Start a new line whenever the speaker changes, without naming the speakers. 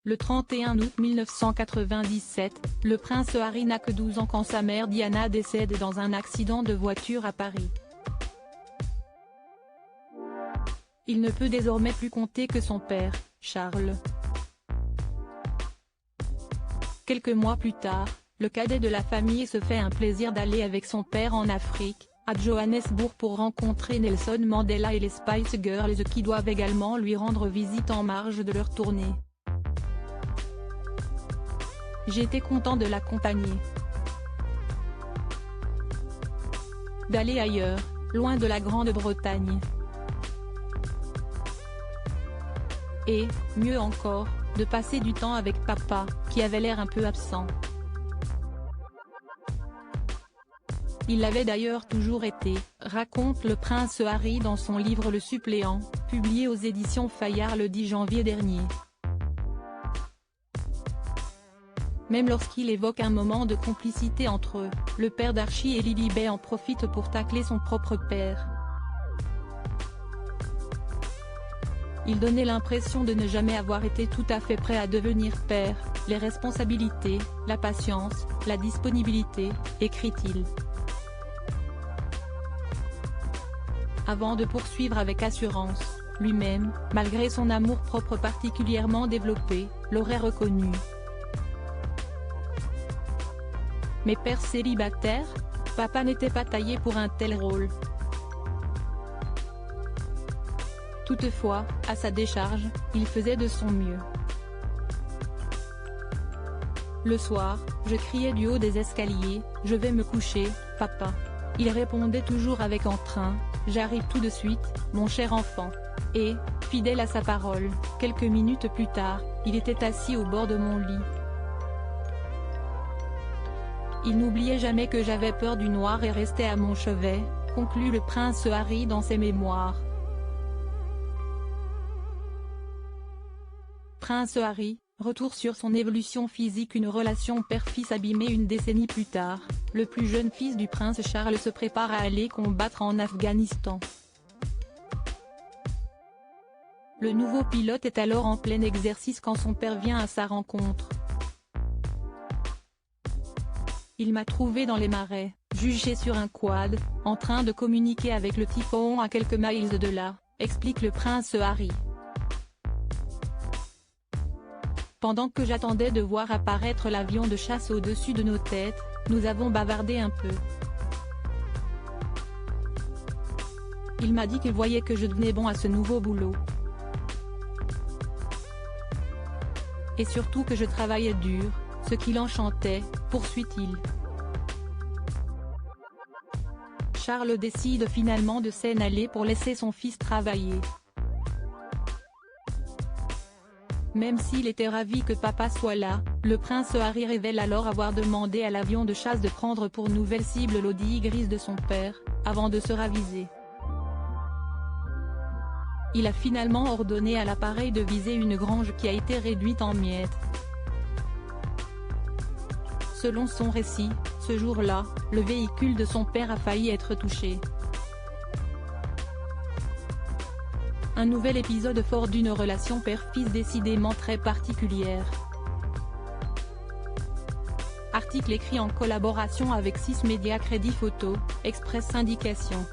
Le 31 août 1997, le prince Harry n'a que 12 ans quand sa mère Diana décède dans un accident de voiture à Paris. Il ne peut désormais plus compter que son père, Charles. Quelques mois plus tard, le cadet de la famille se fait un plaisir d'aller avec son père en Afrique, à Johannesburg pour rencontrer Nelson Mandela et les Spice Girls qui doivent également lui rendre visite en marge de leur tournée. J'étais content de l'accompagner. D'aller ailleurs, loin de la Grande-Bretagne. Et, mieux encore, de passer du temps avec papa, qui avait l'air un peu absent. Il l'avait d'ailleurs toujours été, raconte le prince Harry dans son livre Le Suppléant, publié aux éditions Fayard le 10 janvier dernier. Même lorsqu'il évoque un moment de complicité entre eux, le père d'Archie et Lilibet en profite pour tacler son propre père. Il donnait l'impression de ne jamais avoir été tout à fait prêt à devenir père, les responsabilités, la patience, la disponibilité, écrit-il. Avant de poursuivre avec assurance, lui-même, malgré son amour-propre particulièrement développé, l'aurait reconnu. Mais père célibataire, papa n'était pas taillé pour un tel rôle. Toutefois, à sa décharge, il faisait de son mieux. Le soir, je criais du haut des escaliers, « Je vais me coucher, papa ». Il répondait toujours avec entrain, « J'arrive tout de suite, mon cher enfant ». Et, fidèle à sa parole, quelques minutes plus tard, il était assis au bord de mon lit. Il n'oubliait jamais que j'avais peur du noir et restait à mon chevet, conclut le prince Harry dans ses mémoires. Prince Harry, retour sur son évolution physique. Une relation père-fils abîmée une décennie plus tard, le plus jeune fils du prince Charles se prépare à aller combattre en Afghanistan. Le nouveau pilote est alors en plein exercice quand son père vient à sa rencontre. Il m'a trouvé dans les marais, juché sur un quad, en train de communiquer avec le typhon à quelques miles de là, explique le prince Harry. Pendant que j'attendais de voir apparaître l'avion de chasse au-dessus de nos têtes, nous avons bavardé un peu. Il m'a dit qu'il voyait que je devenais bon à ce nouveau boulot. Et surtout que je travaillais dur, ce qui l'enchantait, poursuit-il. Charles décide finalement de s'en aller pour laisser son fils travailler. Même s'il était ravi que papa soit là, le prince Harry révèle alors avoir demandé à l'avion de chasse de prendre pour nouvelle cible l'Audi grise de son père, avant de se raviser. Il a finalement ordonné à l'appareil de viser une grange qui a été réduite en miettes. Selon son récit, ce jour-là, le véhicule de son père a failli être touché. Un nouvel épisode fort d'une relation père-fils décidément très particulière. Article écrit en collaboration avec 6 médias Crédit Photo, Express Syndication.